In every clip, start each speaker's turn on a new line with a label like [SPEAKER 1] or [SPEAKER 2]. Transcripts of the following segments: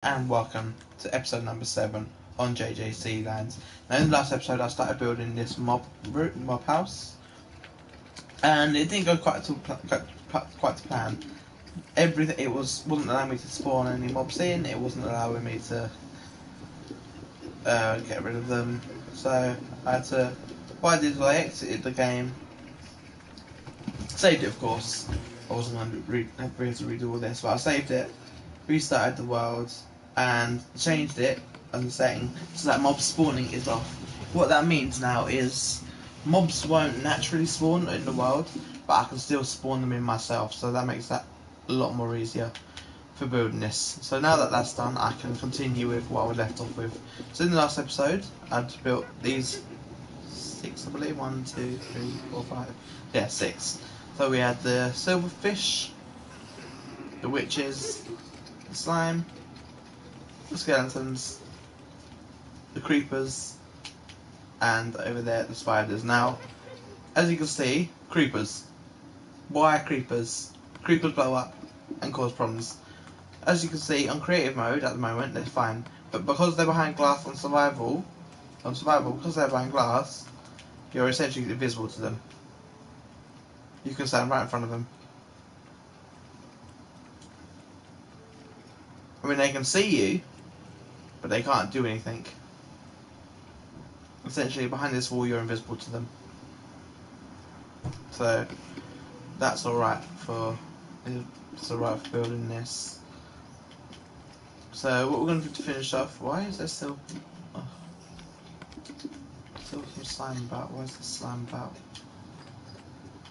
[SPEAKER 1] And welcome to episode number 7 on JJC lands. Now in the last episode I started building this mob house, and it didn't go quite to plan. Everything wasn't allowing me to spawn any mobs in. It wasn't allowing me to get rid of them. So I had to. What I did was I exited the game, saved it of course. I wasn't going to have to redo all this, but I saved it, restarted the world, and changed it on the setting so that mob spawning is off. What that means now is mobs won't naturally spawn in the world, but I can still spawn them in myself, so that makes that a lot more easier for building this. So now that that's done, I can continue with what I left off with. So in the last episode, I'd built these 6, I believe. 1, 2, 3, 4, 5. Yeah, 6. So we had the silverfish, the witches, the slime, the skeletons, the creepers, and over there the spiders. Now, as you can see, creepers. Why creepers? Creepers blow up and cause problems. As you can see, on creative mode at the moment, they're fine. But because they're behind glass on survival, because they're behind glass, you're essentially invisible to them. You can stand right in front of them. I mean, they can see you, but they can't do anything. Essentially, behind this wall, you're invisible to them. So that's alright for building this. So what we're going to do to finish off? Why is there still some slime about? Why is there slime about?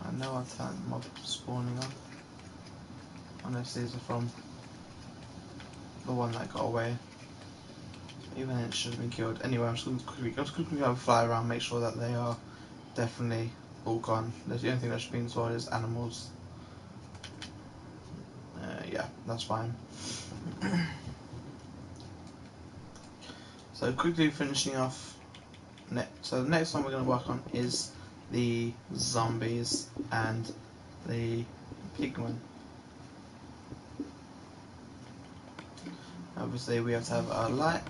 [SPEAKER 1] I know I've turned mob spawning off. Unless these are from the one that got away. Even then it should have been killed. Anyway, I'm just going to quickly have a fly around, make sure that they are definitely all gone. The only thing that should be inside is animals. Yeah, that's fine. So quickly finishing off. So the next one we're going to work on is the zombies and the pigmen. Obviously we have to have our light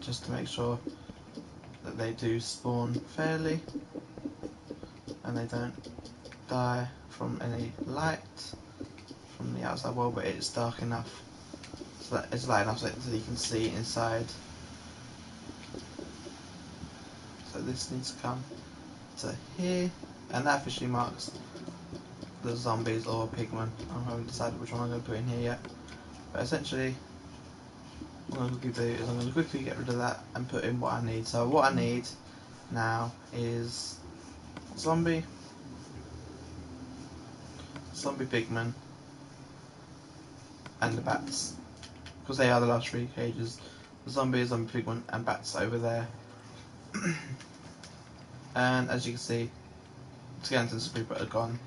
[SPEAKER 1] just to make sure that they do spawn fairly and they don't die from any light from the outside world, but it's dark enough so that it's light enough so that you can see inside. So this needs to come to here, and that officially marks the zombies or pigmen. I haven't decided which one I'm going to put in here yet, but essentially what I'm going to do is I'm going to quickly get rid of that and put in what I need. So what I need now is zombie pigmen, and the bats, because they are the last 3 cages. The zombie pigmen, and bats over there. And as you can see, skeletons and creeper are gone,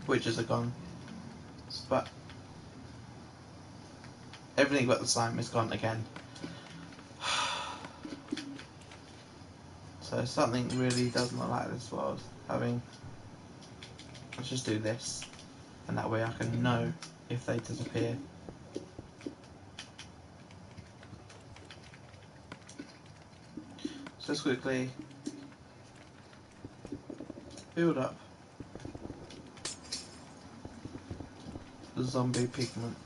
[SPEAKER 1] witches are gone, but everything but the slime is gone again. So something really does not like this world having. Let's just do this, and that way I can know if they disappear. So let's quickly build up the zombie pigment,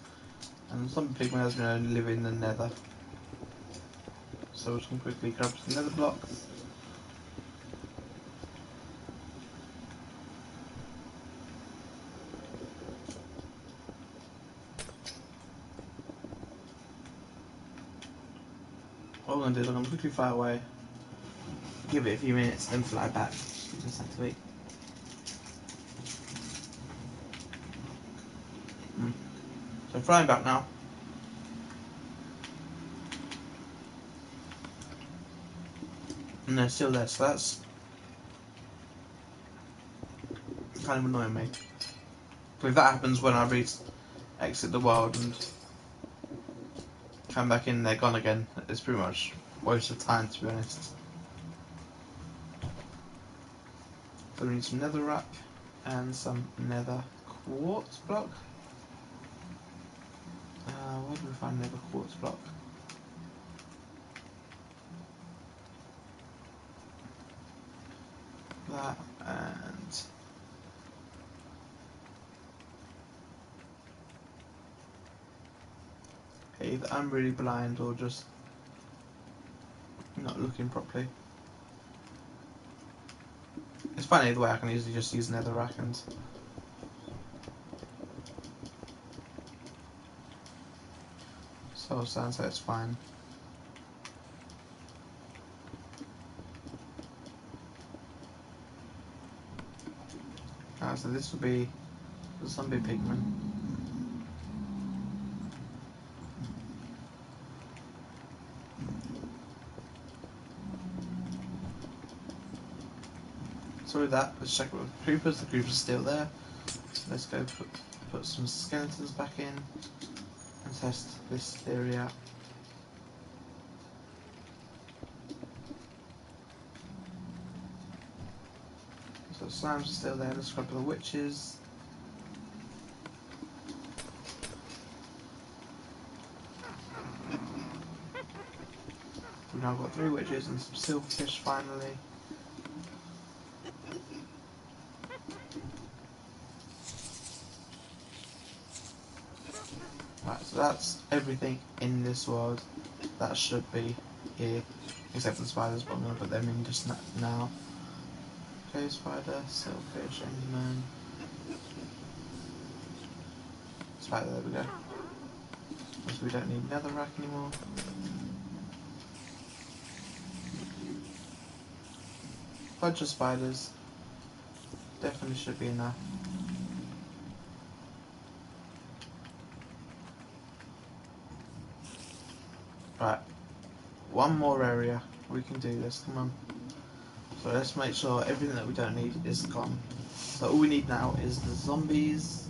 [SPEAKER 1] and the zombie pigment has been only live in the nether. So we're just going to quickly grab some nether blocks. What I'm going to do is I'm going to quickly fly away, give it a few minutes, then fly back. Just have to wait. So flying back now. And they're still there, so that's kind of annoying me. But if that happens when I exit the world and come back in, they're gone again. It's pretty much a waste of time, to be honest. So we need some nether wrap and some nether quartz block. Where do we find another quartz block? That and either I'm really blind or just not looking properly. It's funny the way I can easily just use netherrack and soul sand, so it's fine. So this will be the zombie pigman. So with that, let's check with the creepers. The creepers are still there. Let's go put some skeletons back in and test this theory out. So the slimes are still there. Let's grab the witches. We've now got 3 witches and some silverfish finally. Right, so that's everything in this world that should be here, except for the spiders, but I'm going to put them in just now. Okay, spider, silverfish, enderman. Spider, there we go. So we don't need netherrack anymore. Bunch of spiders. Definitely should be enough. Right, one more area. We can do this, come on. So let's make sure everything that we don't need is gone. So all we need now is the zombies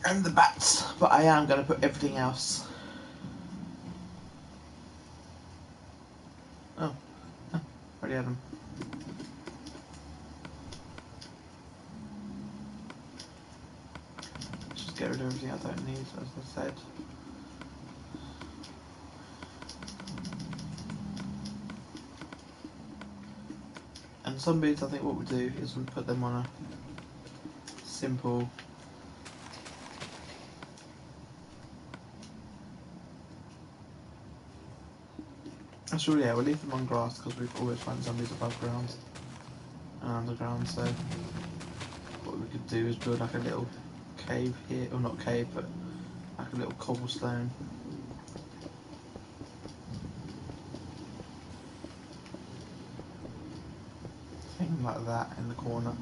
[SPEAKER 1] and the bats, but I am going to put everything else. Oh, already had them. Let's just get rid of everything I don't need, as I said. And zombies, I think what we do is we put them on a simple actually, yeah, we'll leave them on grass because we always find zombies above ground and underground, so what we could do is build like a little cave here, or not cave, but like a little cobblestone. Thing like that in the corner.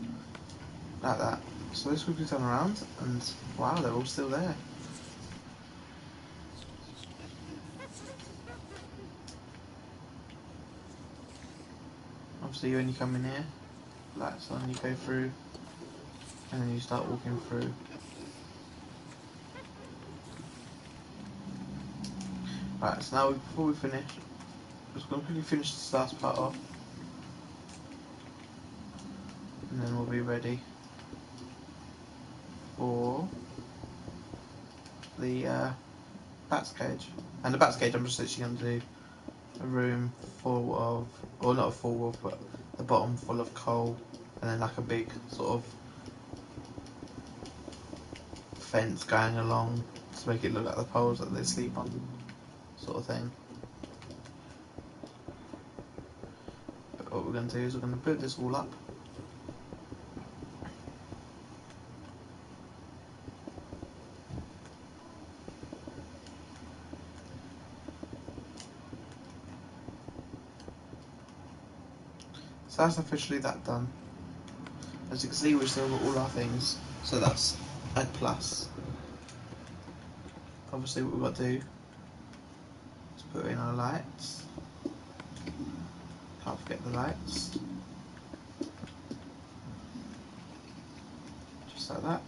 [SPEAKER 1] Like that. So let's quickly turn around and wow, they're all still there. Obviously when you come in here, lights on, you go through and then you start walking through. Right, so now before we finish, I'm just going to quickly finish this last part off and then we'll be ready for the bat's cage. And the bat's cage I'm just literally going to do a room full of, or not a full of, but the bottom full of coal and then like a big sort of fence going along to make it look like the poles that they sleep on, sort of thing. But what we're going to do is we're going to build this all up. So that's officially that done. As you can see, we've still got all our things, so that's a plus. Obviously what we've got to do is put in our lights. Can't forget the lights. Just like that.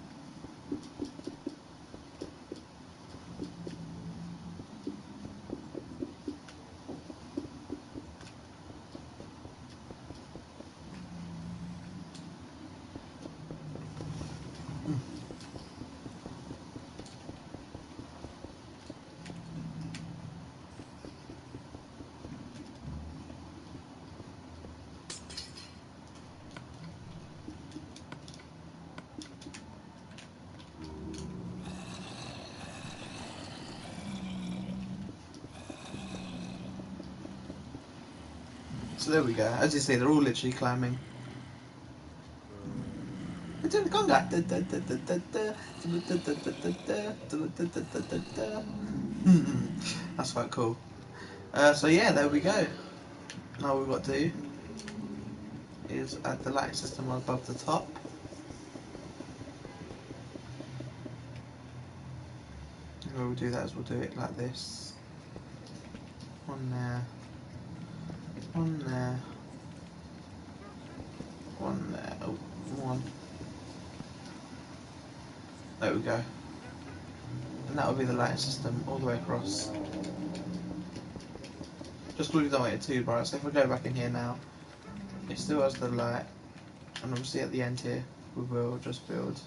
[SPEAKER 1] So there we go. As you see, they're all literally climbing. They're doing the conga. That's quite cool. So yeah, there we go. Now all we've got to do is add the light system above the top. And the way we'll do that is we'll do it like this. One there, one there, one there. Oh, one. There we go. And that will be the lighting system all the way across. Just because we don't want it too bright. So if we go back in here now, it still has the light. And obviously at the end here, we will just build.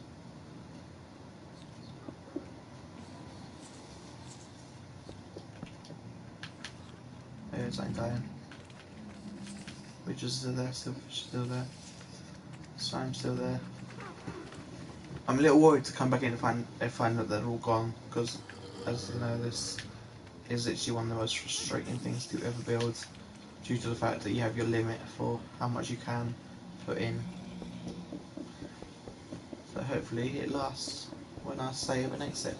[SPEAKER 1] There's something dying. Which is still there, silverfish still there. Slime's still there. I'm a little worried to come back in and find that they're all gone, because as you know, this is literally one of the most frustrating things to ever build, due to the fact that you have your limit for how much you can put in. So hopefully it lasts when I save and exit.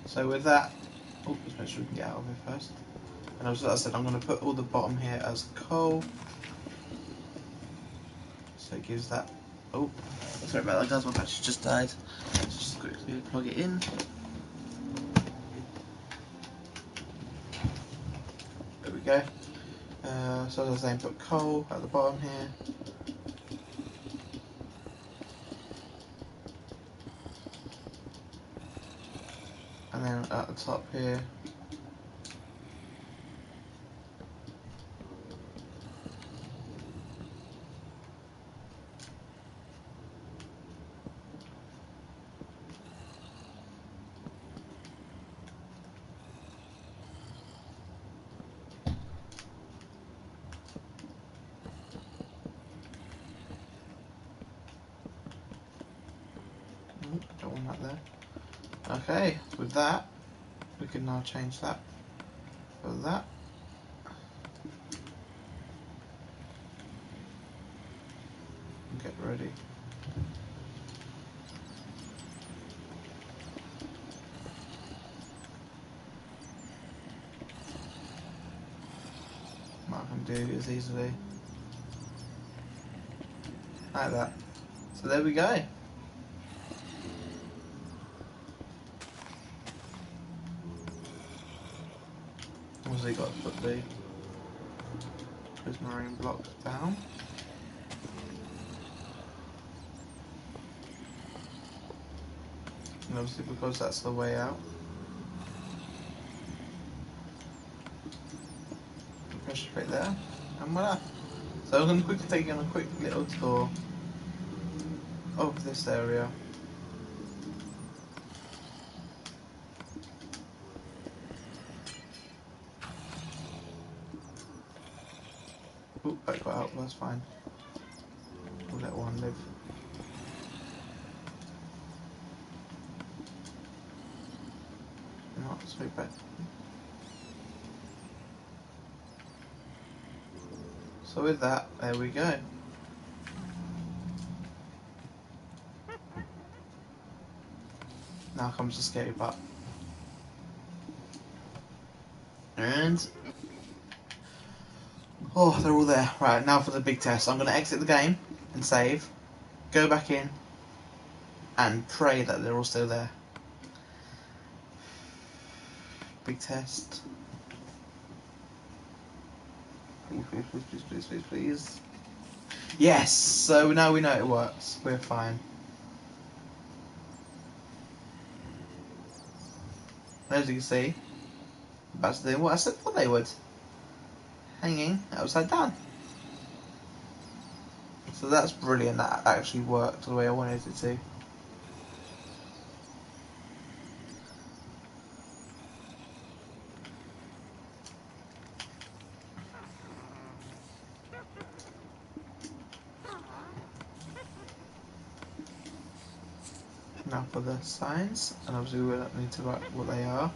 [SPEAKER 1] So with that, let's make sure we can get out of here first. And as I said, I'm going to put all the bottom here as coal. So it gives that. Oh, sorry about that, guys. My battery just died. Let's just quickly plug it in. There we go. So as I was saying, put coal at the bottom here. And then at the top here. Don't want that there. Okay, with that, we can now change that for that. And get ready. What I can do is easily like that. So there we go. Also, got to put those marine blocks down. And obviously, because that's the way out, pressure right there, and voila. So I'm going to quickly take you on a quick little tour of this area. Oop, that got out, that's fine. We'll let one live. it's very bad. So with that, there we go. Now comes the scary part. And oh, they're all there. Right, now for the big test. I'm going to exit the game and save, go back in, and pray that they're all still there. Big test. Please, please, please, please, please, please, please. Yes! So now we know it works. We're fine. As you can see, that's doing what I said what they would. Hanging upside down. So that's brilliant. That actually worked the way I wanted it to. Now for the signs, and obviously we don't need to write what they are,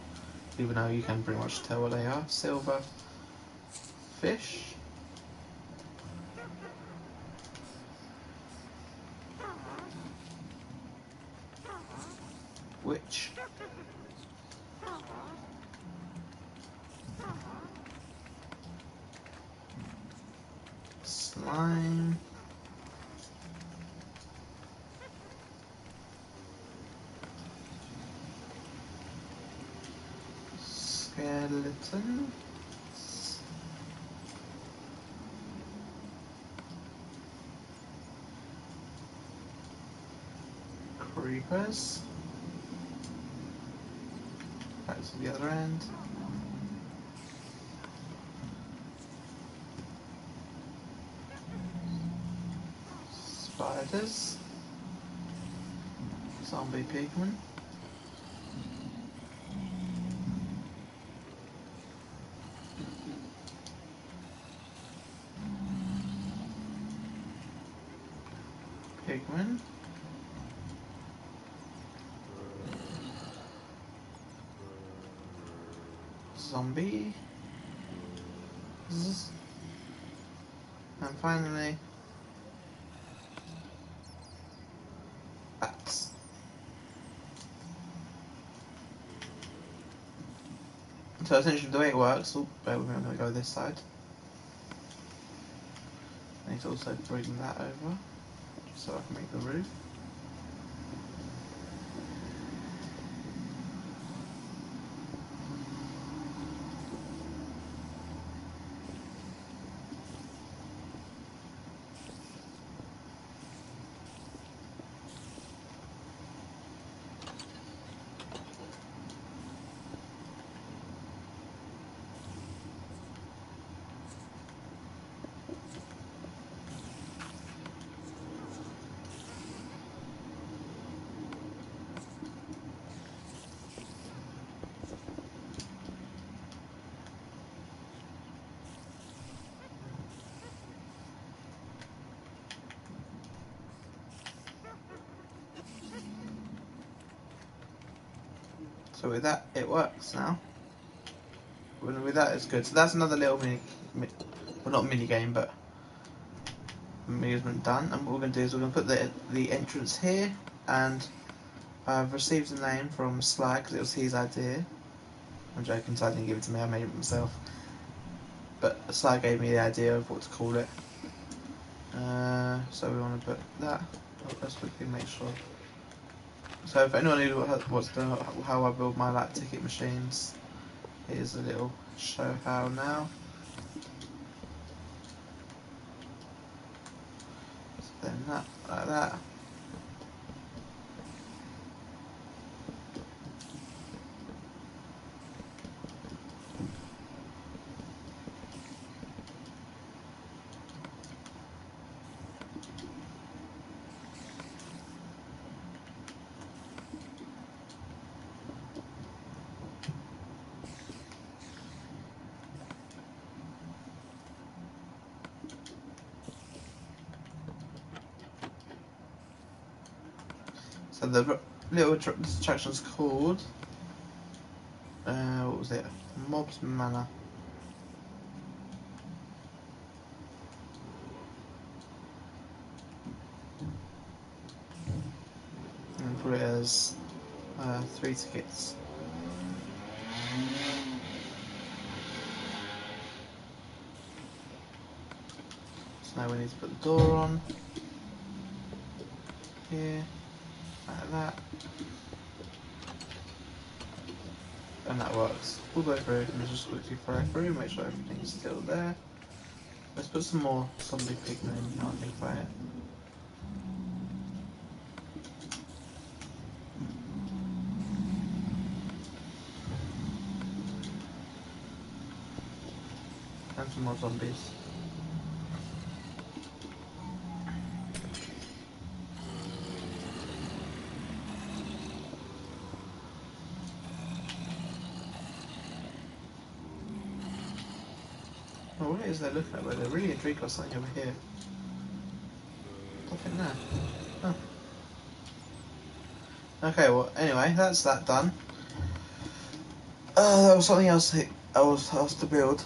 [SPEAKER 1] even though you can pretty much tell what they are. Silver fish, witch, slime, skeleton, creepers, that's the other end, spiders, zombie pigmen, pigmen, zombie, and finally bats. So essentially the way it works, oh, bear with me, I'm going to go this side. I need to also bring that over, so I can make the roof. So with that, it works now. With that, it's good. So that's another little well, not mini game, but amusement done. And what we're going to do is we're going to put the entrance here, and I've received a name from Sly because it was his idea. I'm joking, so I didn't give it to me. I made it myself. But Sly gave me the idea of what to call it. So we want to put that. Oh, let's quickly make sure. So if anyone wants to know how I build my like ticket machines, here's a little show how now. So then that, like that. So the little attraction's called what was it? Mob's Manor. And put it as 3 tickets. So now we need to put the door on here, like that, and that works. We'll go through and just quickly throw through, make sure everything's still there. Let's put some more zombie pigmen in, now I think about it. And some more zombies. Oh, what is that looking at? They're really intrigued by something over here. Nothing there. Huh. Okay, well, anyway, that's that done. That was something else I was asked to build.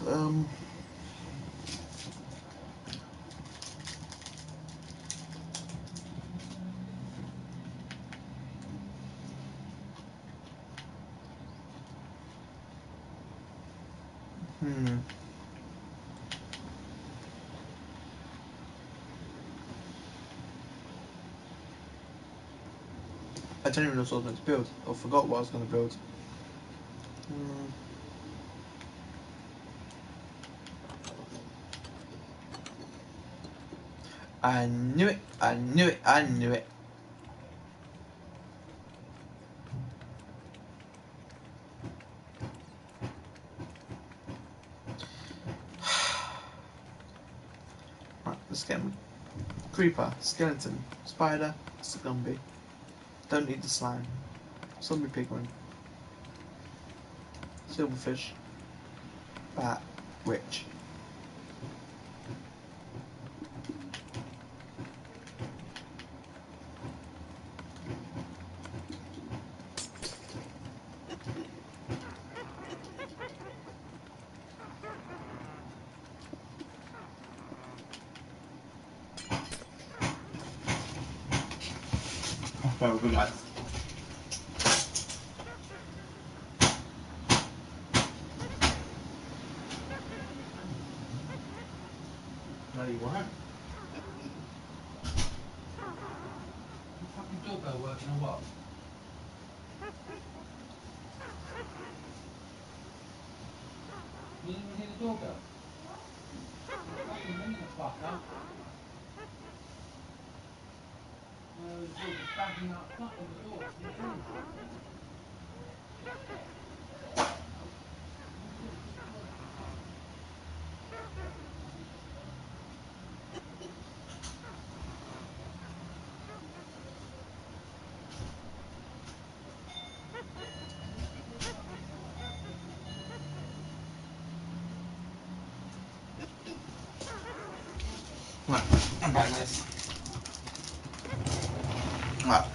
[SPEAKER 1] I don't even know what I was meant to build, or forgot what I was going to build. I knew it, I knew it, I knew it. Right, let's get him. Creeper, skeleton, spider, zombie. Don't need the slime. Zombie pigman. Silverfish. Bat. Witch. Very good, guys. No, you won't. Your fucking doorbell working or what? You didn't even hear the doorbell? Fucking ring the fuck up. No, it's all just backing up fucking the door. Right, I'm back, guys. Right.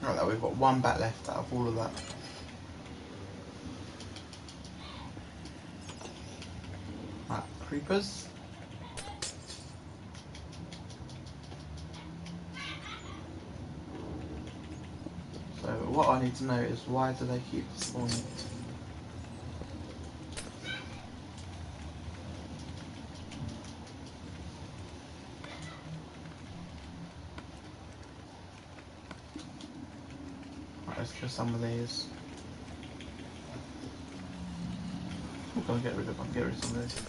[SPEAKER 1] Right, we've got one bat left out of all of that. Right, creepers. So what I need to know is why do they keep spawning? Right, let's kill some of these. We're gonna get rid of them, get rid of some of these.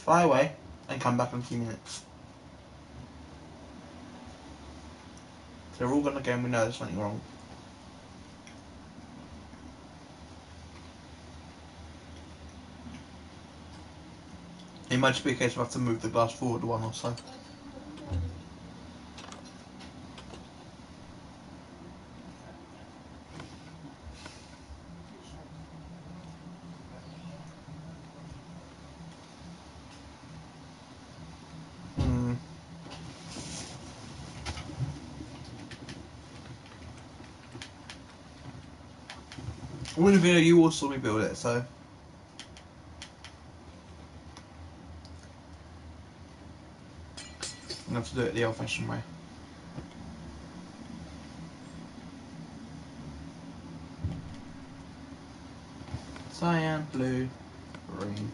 [SPEAKER 1] Fly away and come back in a few minutes. They're all gonna go and we know there's something wrong. It might just be a case of I have to move the glass forward one or so. In the video you all saw me build it, so I'm gonna have to do it the old-fashioned way. Cyan, blue, green.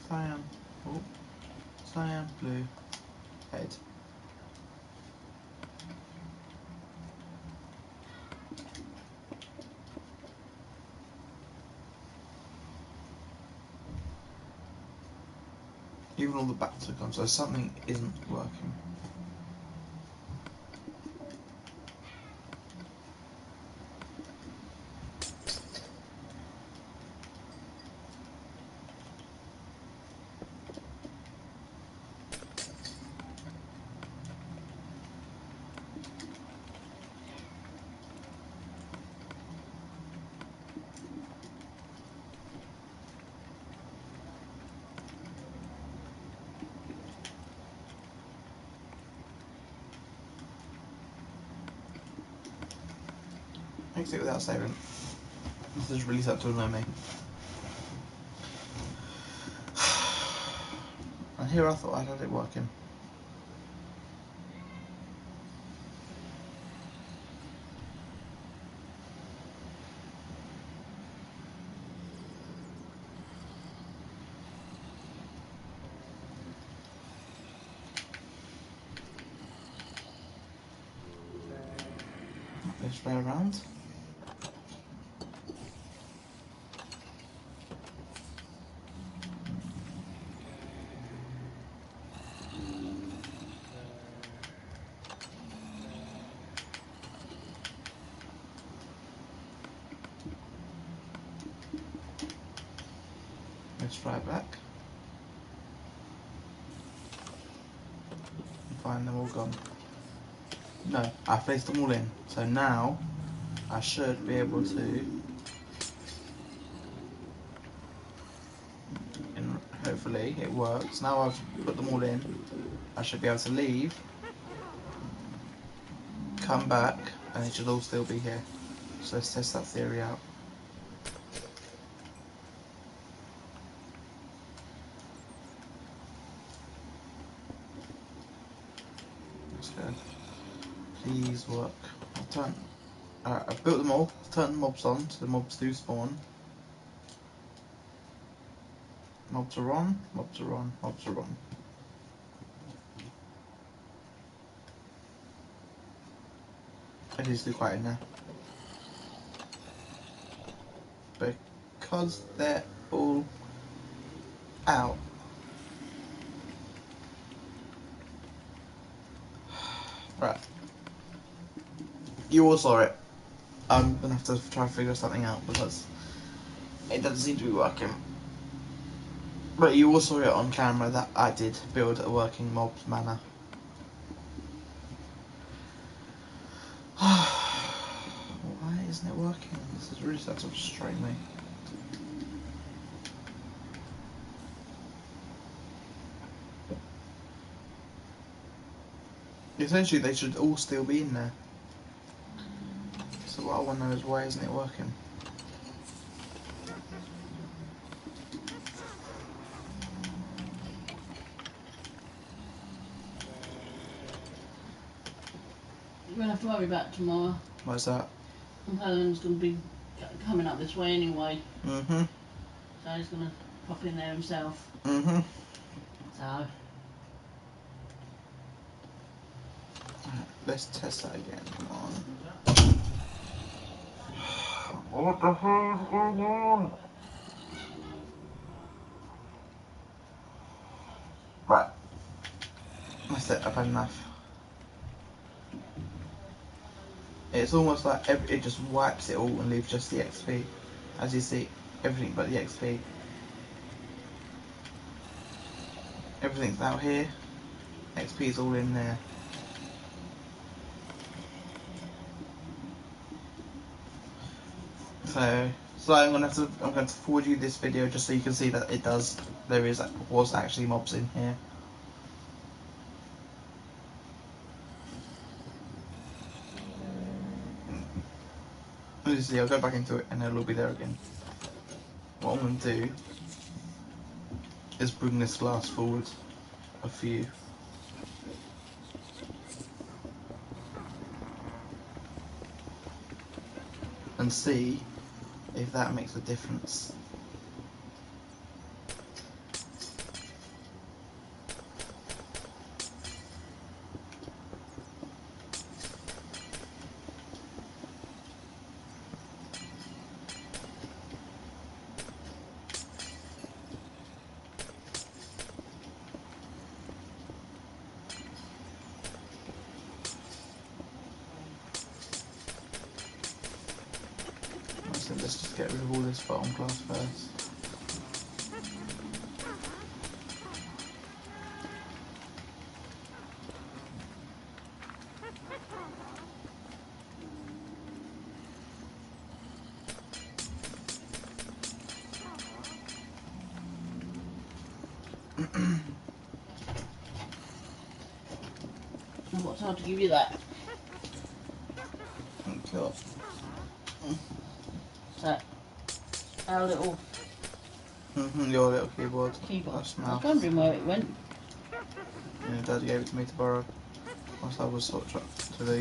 [SPEAKER 1] Cyan, oh, cyan, blue, head. Even all the backs are gone, so something isn't working. Exit without saving. This is really set to annoy me. And here I thought I had it working. This way around. Let's try it back. Fine, they're all gone. No, I placed them all in. So now I should be able to, and hopefully it works. Now I've put them all in, I should be able to leave, come back, and it should all still be here. So let's test that theory out. Let's go. Please work. I've built them all, turned the mobs on, so the mobs do spawn. Mobs are on, mobs are on, mobs are on. It is too quiet in there. Because they're all out. Right. You all saw it. I'm gonna have to try and figure something out because it doesn't seem to be working. But you all saw it on camera that I did build a working mobs manor. Why isn't it working? This is really starting to frustrate me. Essentially, they should all still be in there. So what I want to know is why isn't it working?
[SPEAKER 2] You're going to have to worry about tomorrow.
[SPEAKER 1] Why's that?
[SPEAKER 2] Helen's going to be coming up this way anyway.
[SPEAKER 1] Mm-hmm.
[SPEAKER 2] So he's going to pop in there himself.
[SPEAKER 1] Mm-hmm.
[SPEAKER 2] So.
[SPEAKER 1] Right. Let's test that again. Come on. What the hell is going on? Right. That's it. I've had enough. It's almost like it just wipes it all and leaves just the XP. As you see, everything but the XP. Everything's out here. XP is all in there. So I'm going to forward you this video just so you can see that there was actually mobs in here. As you see, I'll go back into it and it'll be there again. What I'm going to do is bring this glass forward a few. And see if that makes a difference. So let's just get rid of all this bottom glass first.
[SPEAKER 2] And what's hard to give you that?
[SPEAKER 1] Cool.
[SPEAKER 2] That our little
[SPEAKER 1] Your little keyboard.
[SPEAKER 2] keyboard.
[SPEAKER 1] That's
[SPEAKER 2] I was
[SPEAKER 1] mouse.
[SPEAKER 2] wondering where it went.
[SPEAKER 1] Yeah, Dad gave it to me to borrow. Whilst I was sort of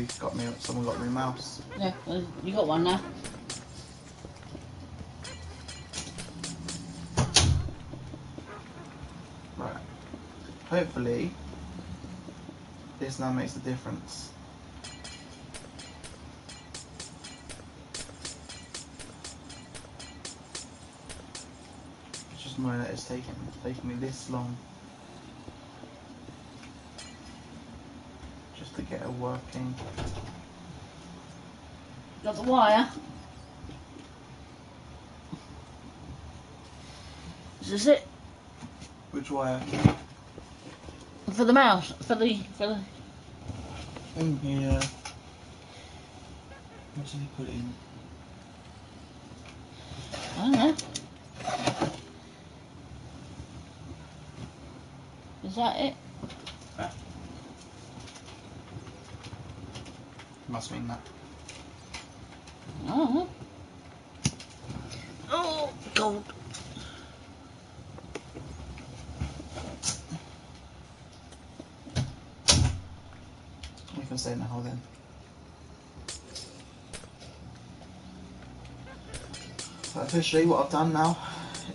[SPEAKER 1] someone got me a mouse.
[SPEAKER 2] Yeah, well, you got one now.
[SPEAKER 1] Right. Hopefully, this now makes a difference. It's just annoying that it's taking me this long just to get it working.
[SPEAKER 2] Got the wire. Is this it?
[SPEAKER 1] Which wire?
[SPEAKER 2] For the mouse. For the.
[SPEAKER 1] Yeah. What did he put in?
[SPEAKER 2] I don't know. Is that it?
[SPEAKER 1] Must mean that.
[SPEAKER 2] I don't know. Oh, cold.
[SPEAKER 1] We can say now then. So officially what I've done now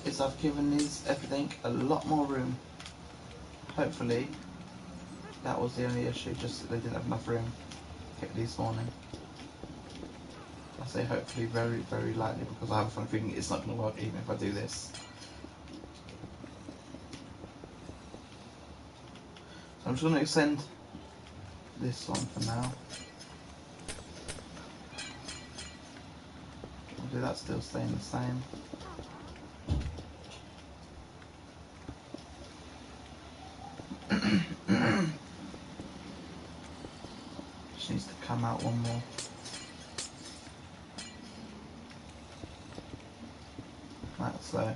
[SPEAKER 1] is I've given everything a lot more room. Hopefully that was the only issue, just that they didn't have enough room this morning. I say hopefully very, very lightly because I have a funny feeling it's not going to work even if I do this. So I'm just going to extend this one for now. Obviously that's still staying the same. Just needs to come out one more. Like so.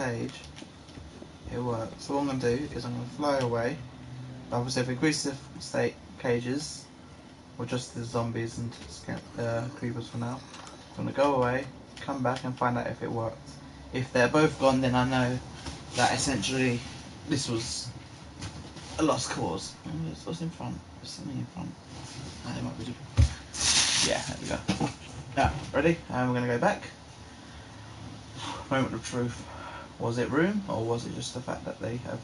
[SPEAKER 1] cage, it works. So what I'm going to do is I'm going to fly away. Obviously, I've increased the state cages, or just the zombies and creepers for now. I'm going to go away, come back and find out if it worked. If they're both gone, then I know that essentially this was a lost cause. What's in front? There's something in front. Oh, it might be. Yeah, there we go. Yeah, ready? And we're going to go back. Moment of truth. Was it room, or was it just the fact that they have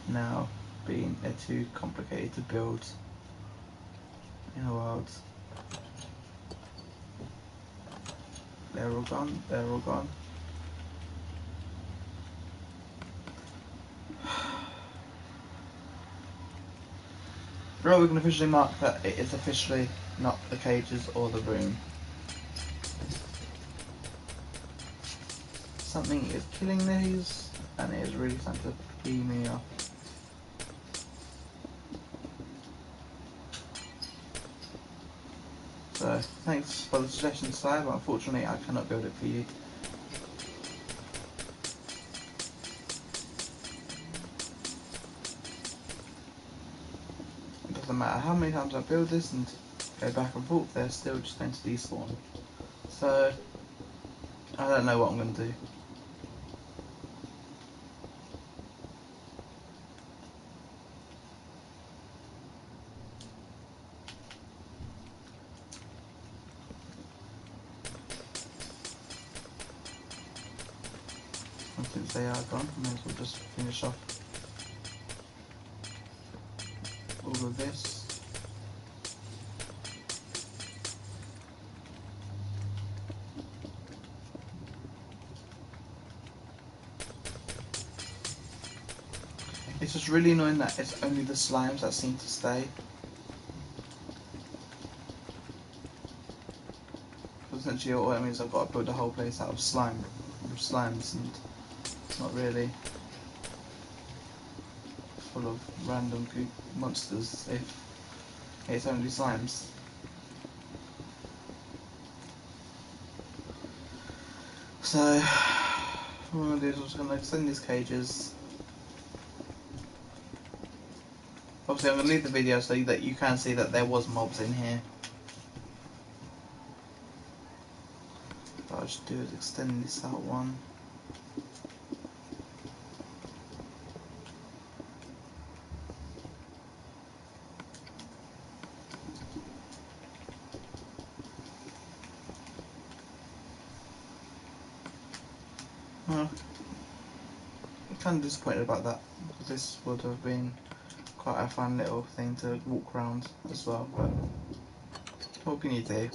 [SPEAKER 1] now been too complicated to build in the world? They're all gone. They're all gone. Right, we can officially mark that it is officially not the cages or the room. Something is killing these, and it is really starting to pee me off. So, thanks for the suggestion, Sly, but unfortunately I cannot build it for you. It doesn't matter how many times I build this and go back and forth, they're still just going to despawn. So, I don't know what I'm going to do. And since they are gone, I may as well just finish off all of this. It's just really annoying that it's only the slimes that seem to stay. Essentially all that means I've got to build the whole place out of slimes, and it's not really full of random goop monsters if it's only slimes. So what I'm going to do is I'm just going to extend these cages. Obviously I'm going to leave the video so that you can see that there was mobs in here. What I'll just do is extend this out one. Well, I'm kind of disappointed about that, because this would have been quite a fun little thing to walk around as well, but what can you do?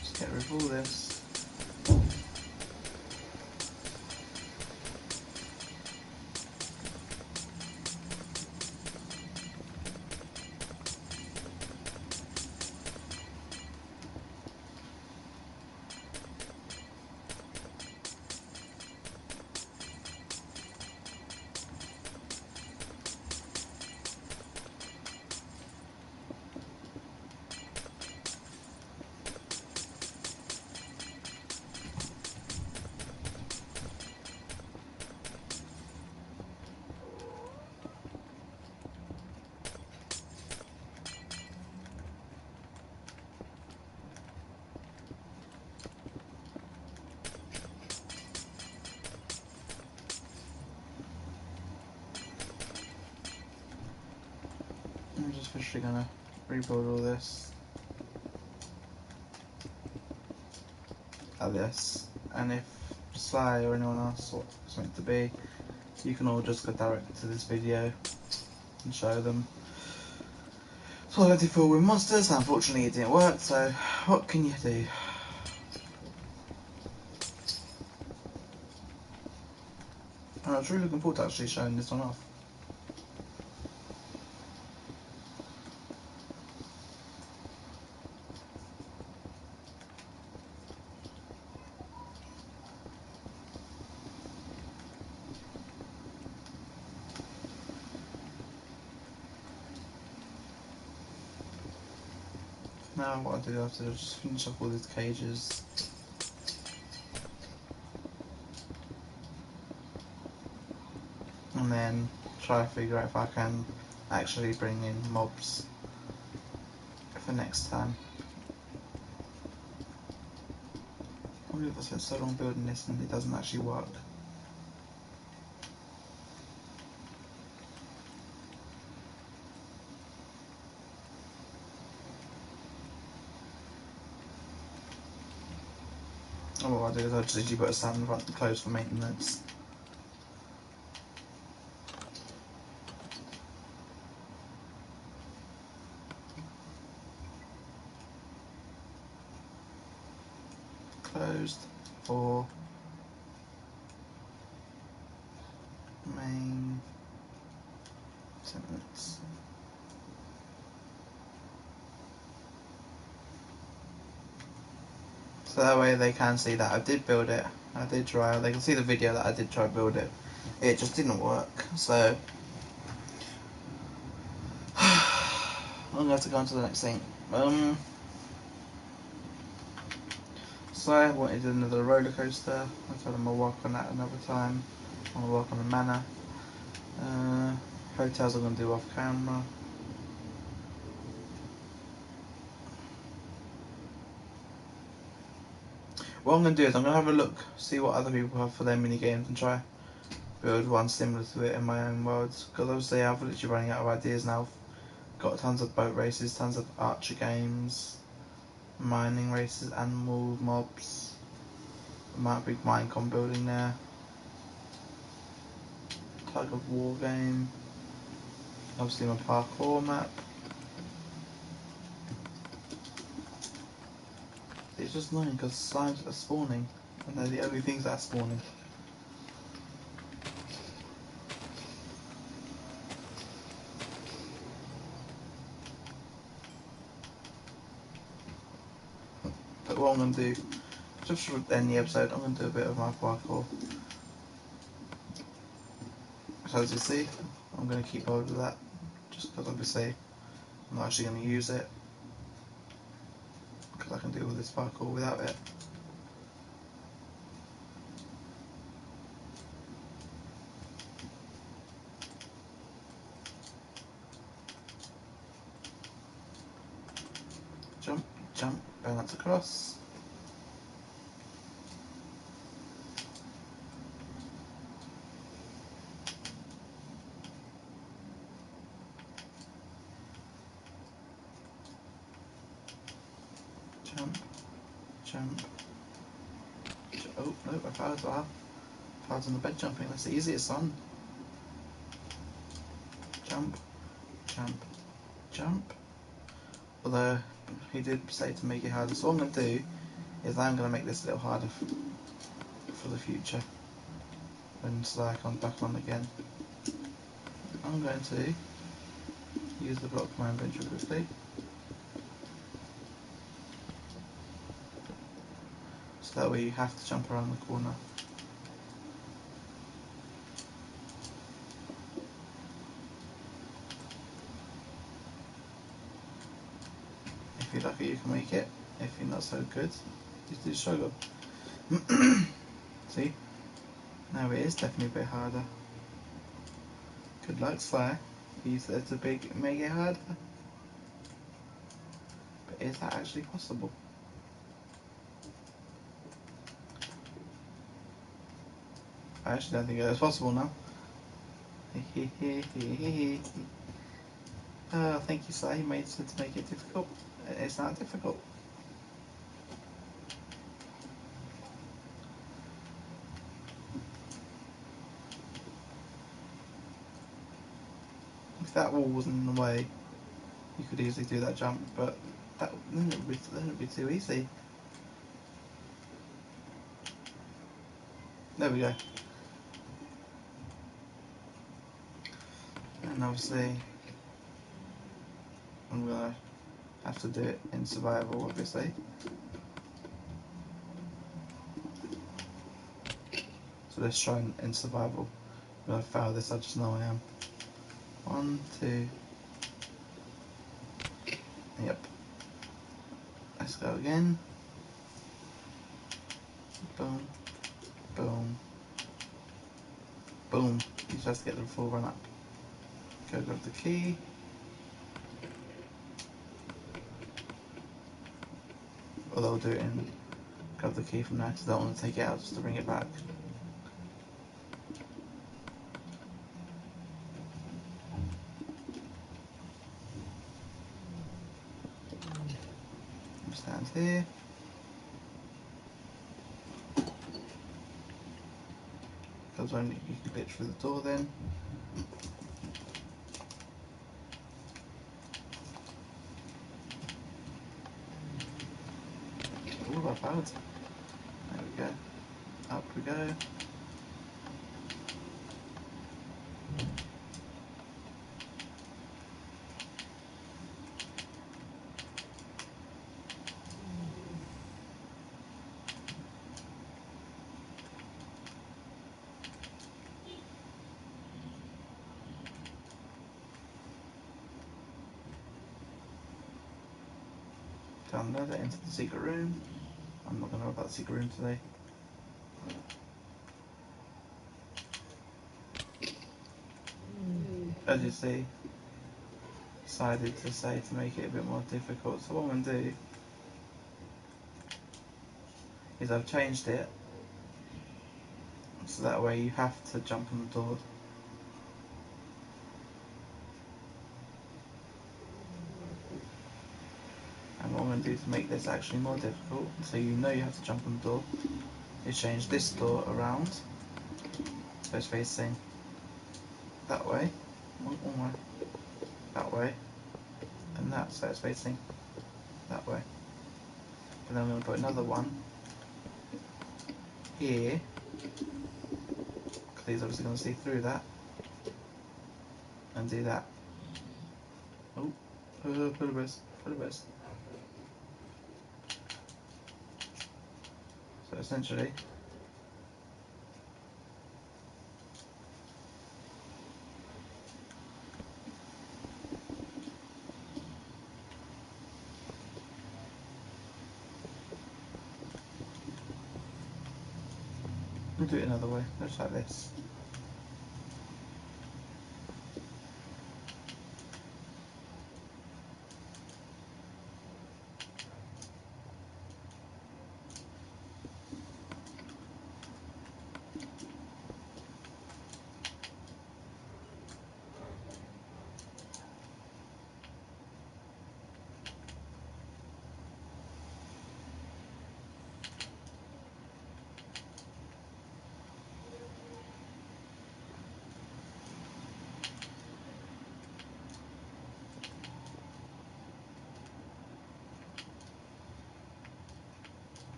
[SPEAKER 1] Just get rid of all this. I'm just officially gonna rebuild all this like this, and if Sly or anyone else wants something to be, you can all just go direct to this video and show them. So I went to full with monsters, unfortunately it didn't work, so what can you do? I was really looking forward to actually showing this one off. Now what I do after is just finish off all these cages. And then try to figure out if I can actually bring in mobs for next time. I wonder if I spent so long building this and it doesn't actually work. And what I'll do is I'll just usually put a stand in front and close for maintenance. Closed for main tenants. So that way they can see that I did build it. I did try. They can see the video that I did try to build it. It just didn't work. So I'm gonna have to go on to the next thing. So I wanted another roller coaster. I told them I'll work on that another time. I'll work on the manor. Hotels I'm gonna do off camera. What I'm gonna do is I'm gonna have a look, see what other people have for their mini games, and try build one similar to it in my own worlds. Because obviously I've literally running out of ideas now. Got tons of boat races, tons of archer games, mining races, animal mobs. Might be Minecon building there. Tug of war game. Obviously my parkour map. It's just annoying because slimes are spawning, and they're the only things that are spawning. But what I'm going to do, just to end the episode, I'm going to do a bit of my parkour. So as you see, I'm going to keep hold of that, just because obviously I'm not actually going to use it, because I can do all this parkour without it. Jump, jump, balance across. Jump, jump. Oh, no, I fell as well. I was on the bed jumping, that's the easiest one. Jump, jump, jump. Although, he did say to make it harder, so what I'm going to do is I'm going to make this a little harder for the future. When Sly comes back on again. I'm going to use the block for my inventory quickly. So that way you have to jump around the corner. If you're lucky you can make it. If you're not so good, you do struggle. See? Now it is definitely a bit harder. Good luck, Sly. You said it's a big make it harder. But is that actually possible? I actually don't think it's possible now. Oh, thank you, Sly. You made it to make it difficult. It's not difficult. If that wall wasn't in the way, you could easily do that jump, but then it would be too easy. There we go. And obviously, I'm gonna have to do it in survival, obviously. So let's try in survival. I'm gonna fail this, I just know I am. 1, 2. Yep. Let's go again. Boom, boom, boom. You just have to get the full run up. Go grab the key. Although we'll do it in grab the key from there because I don't want to take it out just to bring it back. Stand here. Because only you can glitch through the door then. Ooh, I failed. There we go. Up we go. Down there, into the secret room. I'm not going to know about the secret room today. As you see, decided to say to make it a bit more difficult. So what I'm going to do is I've changed it so that way you have to jump on the door. And what I'm going to do to make this actually more difficult, so you know you have to jump on the door, is change this door around so it's facing that way, that way, and that, so it's facing that way. And then I'm going to put another one here, because he's obviously going to see through that, and do that. Oh, put a best. So essentially, we'll do it another way, just like this.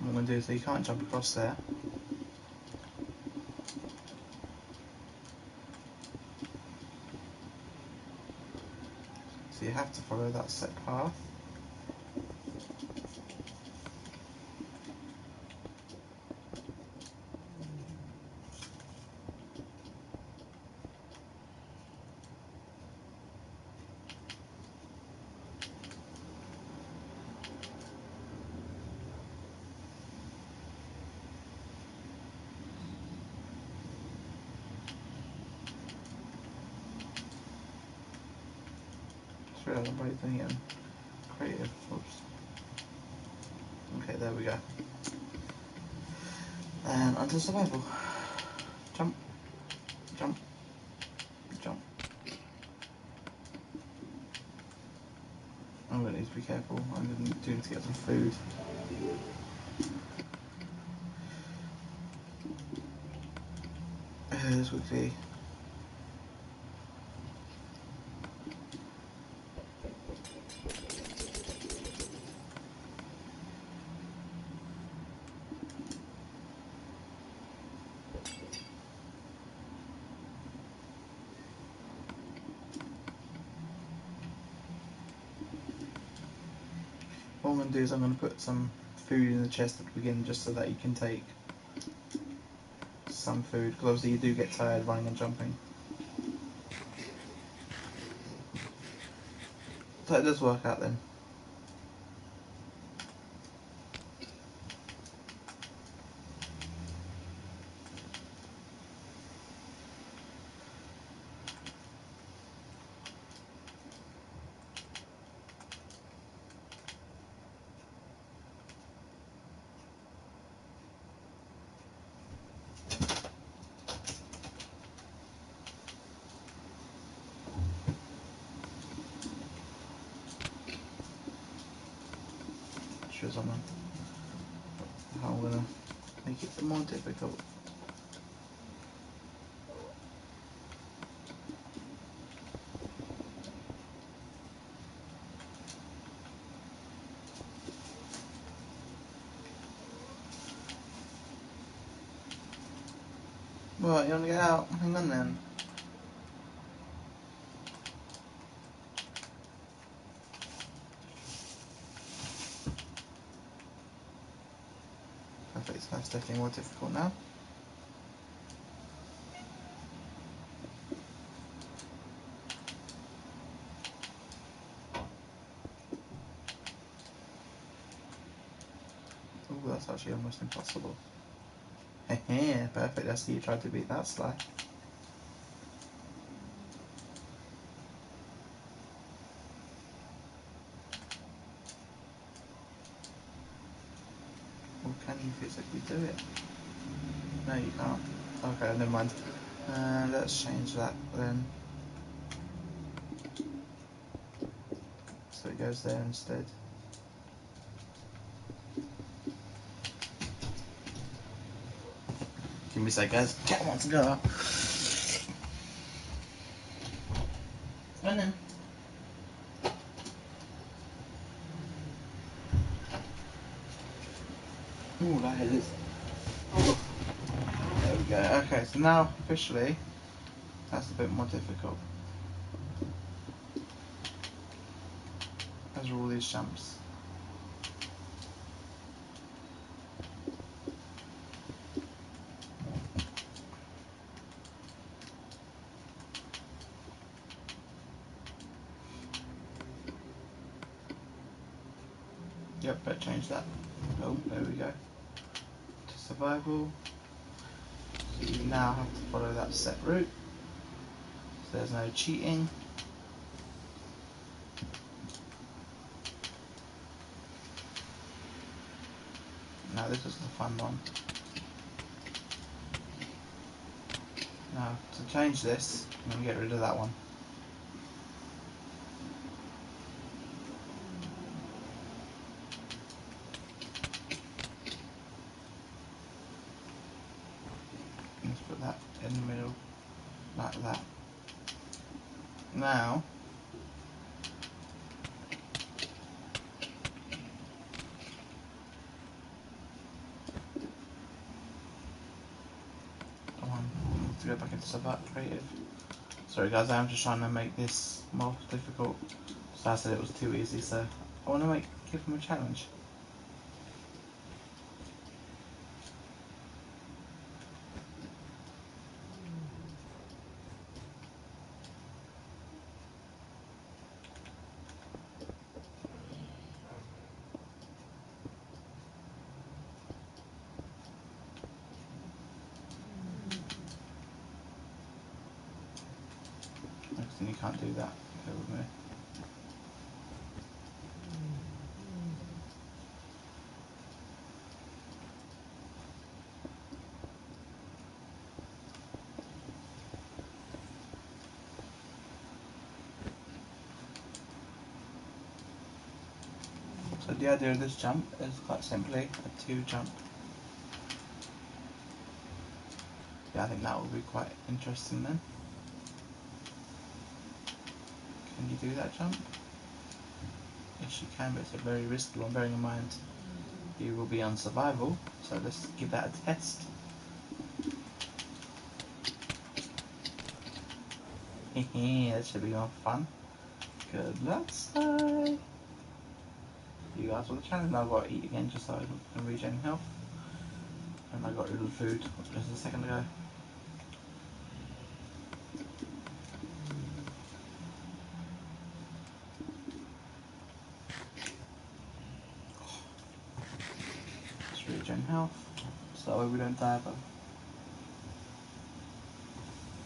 [SPEAKER 1] What I'm going to do is so you can't jump across there. So you have to follow that set path. Just realised I'm both doing it in creative. Oops. Okay, there we go. And onto survival. Jump, jump, jump. I'm going to need to be careful. I'm going to need to get some food. This would be. What I'm going to do is I'm going to put some food in the chest at the beginning just so that you can take some food, because obviously you do get tired running and jumping. So it does work out then. Shows on how I'm gonna make it more difficult. Right, you wanna get out? Hang on then. Perfect, so that's definitely more difficult now. Oh, that's actually almost impossible. Heh, perfect, I see you tried to beat that slide. Or can you physically do it? No, you can't. Okay, never mind. Let's change that then. So it goes there instead. Give me a sec, guys. Cat wants to go. Run in. Ooh, that is. There we go. Okay, so now officially, that's a bit more difficult. Those are all these jumps. Yep, better change that. Oh, there we go. To survival. So you now have to follow that set route. So there's no cheating. Now this is the fun one. Now to change this, I'm going to get rid of that one. Let's put that in the middle, like that. Now, come on, let's go back into Survival Creative. Sorry guys, I'm just trying to make this more difficult. So I said it was too easy, so I want to give them a challenge. Next thing you can't do that. Go with me. So the idea of this jump is quite simply a 2 jump. Yeah, I think that will be quite interesting then. Can you do that jump? Yes you can, but it's a very risky one, bearing in mind you will be on survival, so let's give that a test. Hehe, that should be more fun. Good luck, Sly! You guys for the challenge. Now I've got to eat again just so I can regen health. And I got rid of the food just a second ago. Let's regen health, so that way we don't die of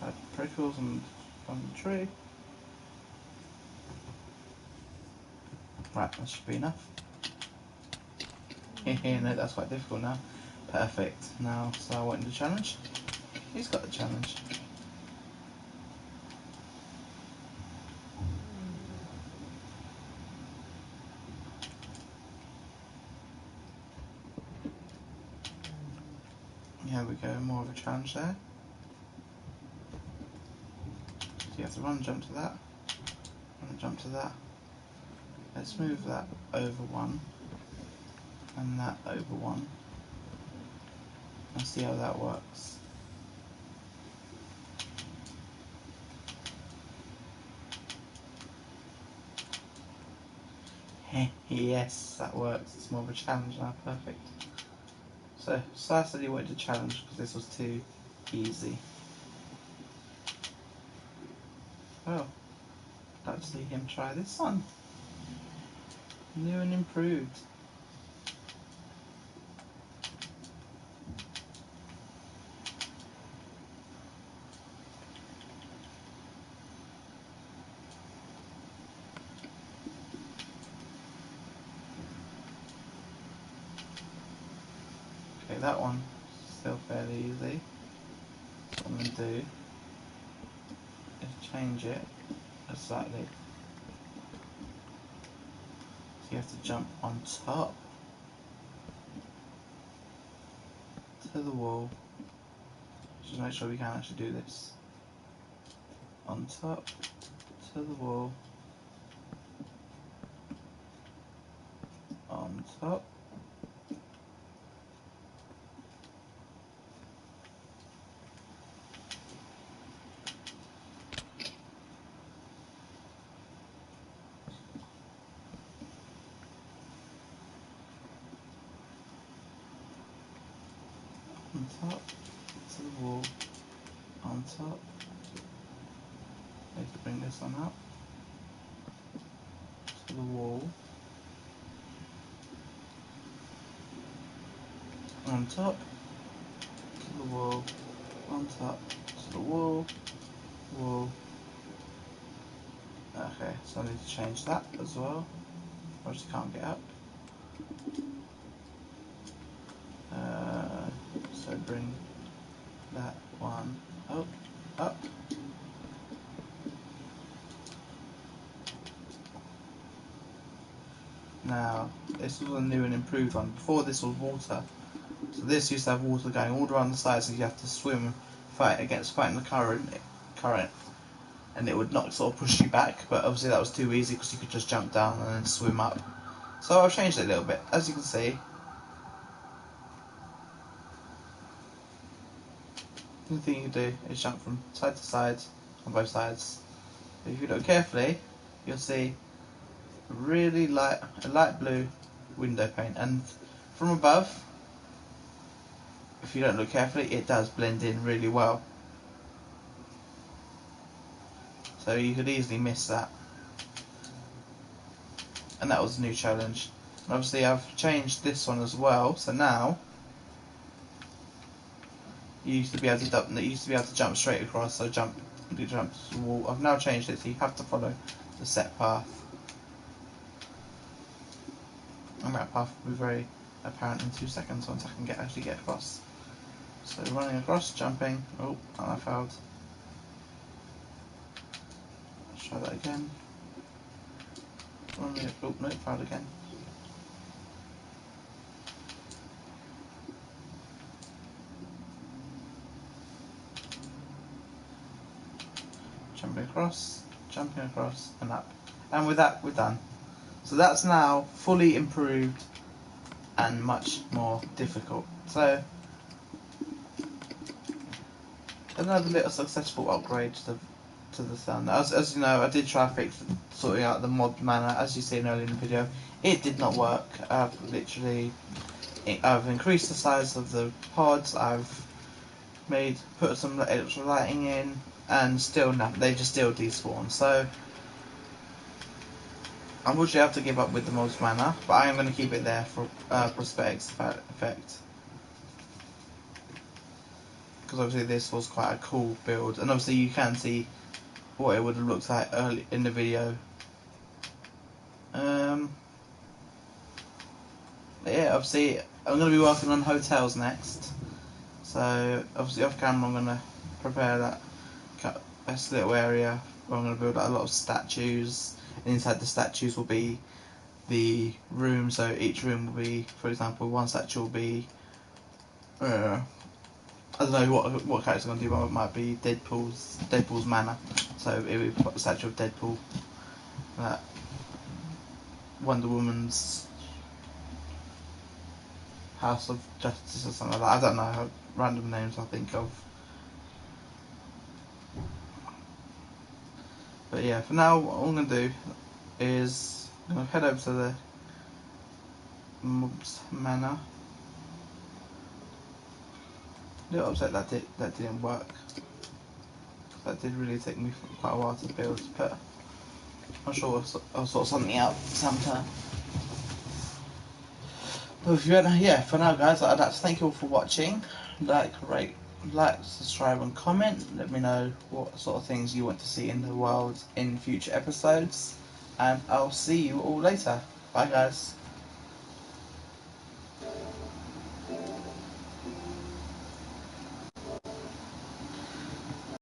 [SPEAKER 1] bad prickles and from the tree. Right, that should be enough. No, that's quite difficult now. Perfect. Now, so I wanted the challenge. He's got the challenge. Here we go, more of a challenge there. So you have to run and jump to that. Run and jump to that. Let's move that over one. And that over one. And see how that works. Yes, that works. It's more of a challenge now. Perfect. So, Si said he wanted to challenge because this was too easy. Well, I'd like to see him try this one. New and improved. Okay, that one still fairly easy. So what I'm going to do is change it slightly. So you have to jump on top to the wall. Just make sure we can actually do this. On top to the wall. On top. On top to the wall. On top. Need to bring this one up to the wall. On top to the wall. On top to the wall. Wall. Okay, so I need to change that as well. Or else you can't get up. So bring that one up. Now, this was a new and improved one. Before this was water. So this used to have water going all around the sides, and you have to swim, fighting the current, and it would not sort of push you back. But obviously that was too easy because you could just jump down and then swim up. So I've changed it a little bit. As you can see, the thing you can do is jump from side to side on both sides. But if you look carefully, you'll see a light blue window pane, and from above, if you don't look carefully, it does blend in really well. So you could easily miss that. And that was a new challenge. And obviously I've changed this one as well, so now you used to be able to jump straight across, so jump to the wall. I've now changed it so you have to follow the set path. And that path will be very apparent in 2 seconds once I can actually get across. So running across, jumping. Oh, and I failed. Let's try that again. Running. Oh no, failed again. Jumping across, and up. And with that, we're done. So that's now fully improved and much more difficult. So another little successful upgrade to the sun. As you know, I did try sorting out the mod manner, as you seen earlier in the video. It did not work. I've literally I've increased the size of the pods. I've put some extra lighting in, and still nothing. They just still despawn. So unfortunately, I have to give up with the most mana, but I am going to keep it there for prosthetics effect. Because obviously this was quite a cool build, and obviously you can see what it would have looked like early in the video. Yeah, obviously I'm going to be working on hotels next, so obviously off camera I'm going to prepare that best little area where I'm going to build like, a lot of statues, and inside the statues will be the room, so each room will be, for example, one statue will be I don't know what character I'm going to do, but it might be Deadpool's manor. So it will be a statue of Deadpool, Wonder Woman's House of Justice or something like that. I don't know how random names I think of. But yeah, for now what I'm going to do is I'm going to head over to the mob's manor. A little upset that didn't work. That did really take me quite a while to build, but I'm sure I'll sort something out sometime. But if you yeah, for now guys, I'd like to thank you all for watching. Like, subscribe and comment. Let me know what sort of things you want to see in the world in future episodes. And I'll see you all later. Bye guys.